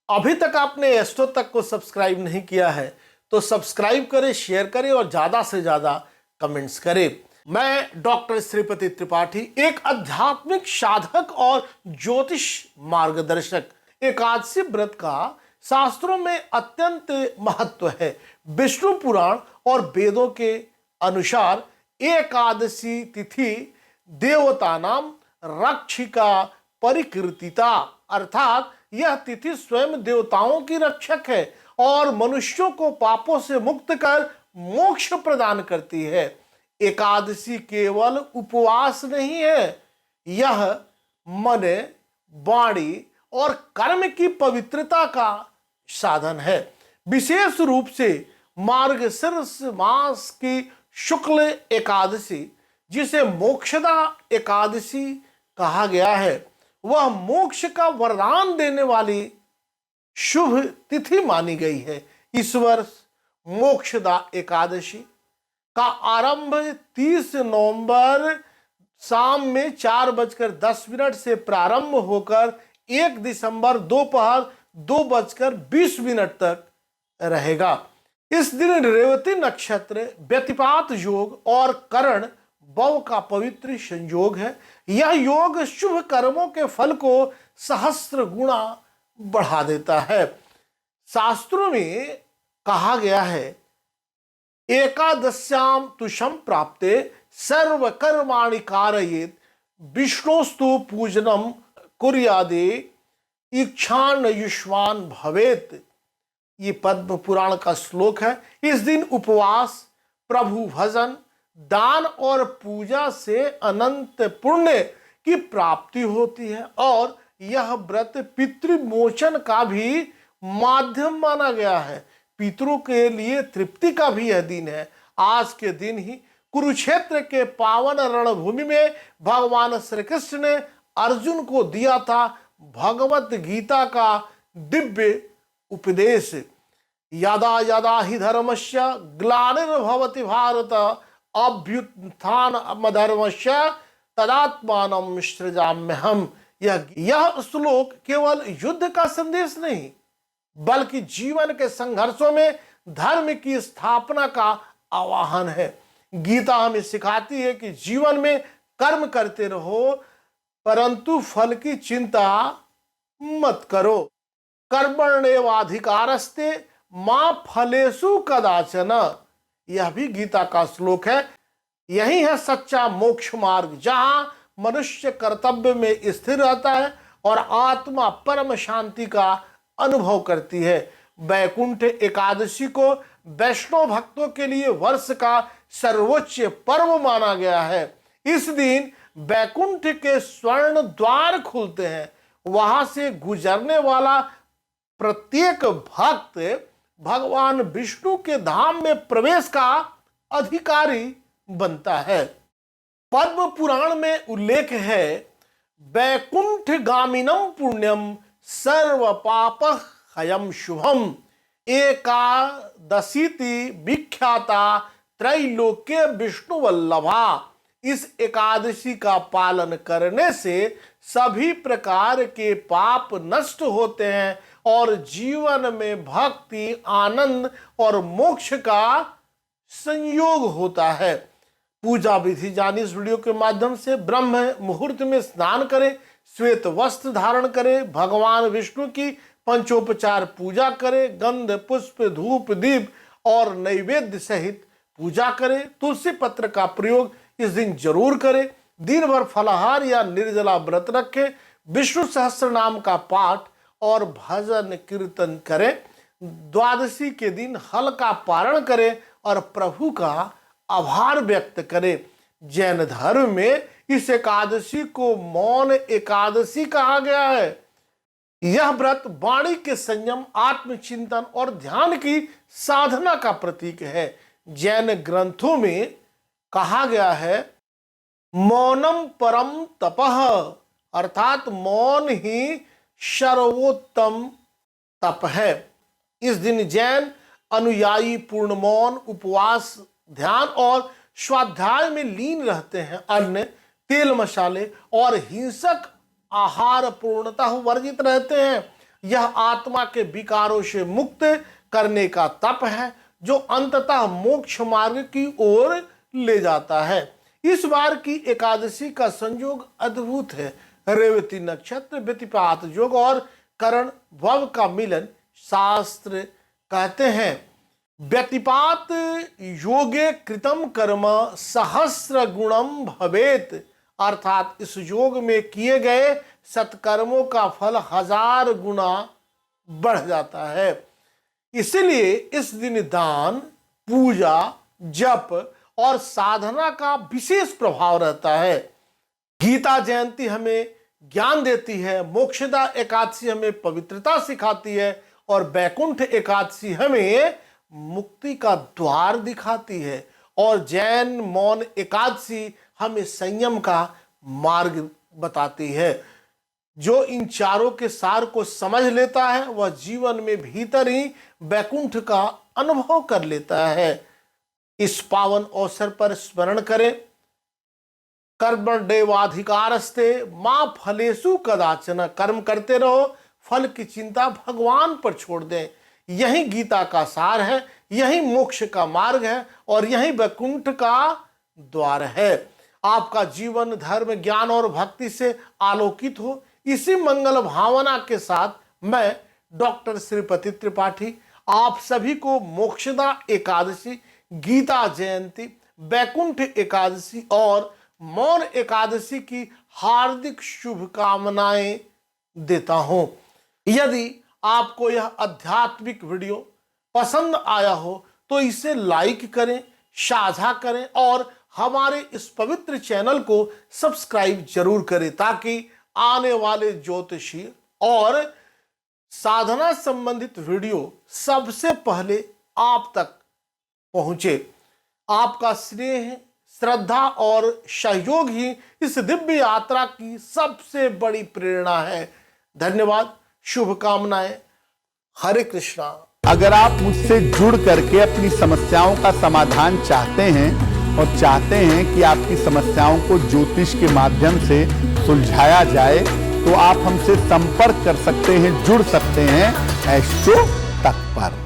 अभी तक आपने एस्ट्रो तक को सब्सक्राइब नहीं किया है तो सब्सक्राइब करें, शेयर करें और ज्यादा से ज्यादा कमेंट्स करें। मैं डॉक्टर श्रीपति त्रिपाठी, एक आध्यात्मिक साधक और ज्योतिष मार्गदर्शक। एकादशी व्रत का शास्त्रों में अत्यंत महत्व है। विष्णु पुराण और वेदों के अनुसार एकादशी तिथि देवता नाम रक्षिका परिकीर्तिता, अर्थात यह तिथि स्वयं देवताओं की रक्षक है और मनुष्यों को पापों से मुक्त कर मोक्ष प्रदान करती है। एकादशी केवल उपवास नहीं है, यह मन, वाणी और कर्म की पवित्रता का साधन है। विशेष रूप से मार्गशीर्ष मास की शुक्ल एकादशी, जिसे मोक्षदा एकादशी कहा गया है, वह मोक्ष का वरदान देने वाली शुभ तिथि मानी गई है। इस वर्ष मोक्षदा एकादशी का आरंभ 30 नवंबर शाम में 4:10 से प्रारंभ होकर 1 दिसंबर दोपहर 2:20 तक रहेगा। इस दिन रेवती नक्षत्र, व्यतिपात योग और करण बव का पवित्र संयोग है। यह योग शुभ कर्मों के फल को सहस्त्र गुणा बढ़ा देता है। शास्त्रों में कहा गया है, एकादश्याम तुषम प्राप्ते सर्व कर्माणि कारयेत विष्णोस्तु पूजनम कुर्यादे इच्छान युष्मान भवेत। ये पद्म पुराण का श्लोक है। इस दिन उपवास, प्रभु भजन, दान और पूजा से अनंत पुण्य की प्राप्ति होती है और यह व्रत पितृमोचन का भी माध्यम माना गया है। पितरों के लिए तृप्ति का भी यह दिन है। आज के दिन ही कुरुक्षेत्र के पावन रणभूमि में भगवान श्री कृष्ण ने अर्जुन को दिया था भगवत गीता का दिव्य उपदेश। यदा यदा हि धर्मस्य ग्लानिर्भवति भारत अभ्युत्थानमधर्मस्य तदात्मानं सृजाम्यहम्। यह श्लोक केवल युद्ध का संदेश नहीं, बल्कि जीवन के संघर्षों में धर्म की स्थापना का आह्वान है। गीता हमें सिखाती है कि जीवन में कर्म करते रहो, परंतु फल की चिंता मत करो। कर्मण्येवाधिकारस्ते मां फलेषु कदाचन, यह भी गीता का श्लोक है। यही है सच्चा मोक्ष मार्ग, जहां मनुष्य कर्तव्य में स्थिर रहता है और आत्मा परम शांति का अनुभव करती है। वैकुंठ एकादशी को वैष्णव भक्तों के लिए वर्ष का सर्वोच्च पर्व माना गया है। इस दिन वैकुंठ के स्वर्ण द्वार खुलते हैं। वहां से गुजरने वाला प्रत्येक भक्त भगवान विष्णु के धाम में प्रवेश का अधिकारी बनता है। पद्म पुराण में उल्लेख है, वैकुंठ गामिनम पुण्यम सर्व पाप हयम शुभम एकादशीति विख्याता त्रैलोक्य विष्णु वल्लभा। इस एकादशी का पालन करने से सभी प्रकार के पाप नष्ट होते हैं और जीवन में भक्ति, आनंद और मोक्ष का संयोग होता है। पूजा विधि जानी इस वीडियो के माध्यम से। ब्रह्म मुहूर्त में स्नान करें, श्वेत वस्त्र धारण करें, भगवान विष्णु की पंचोपचार पूजा करें, गंध, पुष्प, धूप, दीप और नैवेद्य सहित पूजा करें। तुलसी पत्र का प्रयोग इस दिन जरूर करें। दिन भर फलाहार या निर्जला व्रत रखें। विष्णु सहस्त्र नाम का पाठ और भजन कीर्तन करें। द्वादशी के दिन हल्का पारण करें और प्रभु का आभार व्यक्त करें। जैन धर्म में इस एकादशी को मौन एकादशी कहा गया है। यह व्रत वाणी के संयम, आत्मचिंतन और ध्यान की साधना का प्रतीक है। जैन ग्रंथों में कहा गया है, मौनम परम तपः, अर्थात मौन ही सर्वोत्तम तप है। इस दिन जैन अनुयायी पूर्ण मौन, उपवास, ध्यान और स्वाध्याय में लीन रहते हैं। अन्न, तेल, मसाले और हिंसक आहार पूर्णतः वर्जित रहते हैं। यह आत्मा के विकारों से मुक्त करने का तप है जो अंततः मोक्ष मार्ग की ओर ले जाता है। इस बार की एकादशी का संयोग अद्भुत है। रेवती नक्षत्र, व्यतिपात योग और करण भव का मिलन। शास्त्र कहते हैं व्यतिपात योगे कृतम कर्म सहस्र गुणम भवेत, अर्थात इस योग में किए गए सत्कर्मों का फल 1000 गुना बढ़ जाता है। इसलिए इस दिन दान, पूजा, जप और साधना का विशेष प्रभाव रहता है। गीता जयंती हमें ज्ञान देती है, मोक्षदा एकादशी हमें पवित्रता सिखाती है और वैकुंठ एकादशी हमें मुक्ति का द्वार दिखाती है और जैन मौन एकादशी हमें संयम का मार्ग बताती है। जो इन चारों के सार को समझ लेता है वह जीवन में भीतर ही वैकुंठ का अनुभव कर लेता है। इस पावन अवसर पर स्मरण करें, कर्मण्येवाधिकारस्ते मां फलेषु कदाचन, कर्म करते रहो, फल की चिंता भगवान पर छोड़ दें। यही गीता का सार है, यही मोक्ष का मार्ग है और यही वैकुंठ का द्वार है। आपका जीवन धर्म, ज्ञान और भक्ति से आलोकित हो, इसी मंगल भावना के साथ मैं डॉक्टर श्रीपति त्रिपाठी आप सभी को मोक्षदा एकादशी, गीता जयंती, वैकुंठ एकादशी और मौन एकादशी की हार्दिक शुभकामनाएं देता हूं। यदि आपको यह आध्यात्मिक वीडियो पसंद आया हो तो इसे लाइक करें, साझा करें और हमारे इस पवित्र चैनल को सब्सक्राइब जरूर करें ताकि आने वाले ज्योतिषी और साधना संबंधित वीडियो सबसे पहले आप तक पहुंचे। आपका स्नेह, श्रद्धा और सहयोग ही इस दिव्य यात्रा की सबसे बड़ी प्रेरणा है। धन्यवाद, शुभकामनाएं, हरे कृष्णा। अगर आप मुझसे जुड़ करके अपनी समस्याओं का समाधान चाहते हैं और चाहते हैं कि आपकी समस्याओं को ज्योतिष के माध्यम से सुलझाया जाए तो आप हमसे संपर्क कर सकते हैं, जुड़ सकते हैं एस्ट्रो तक पर।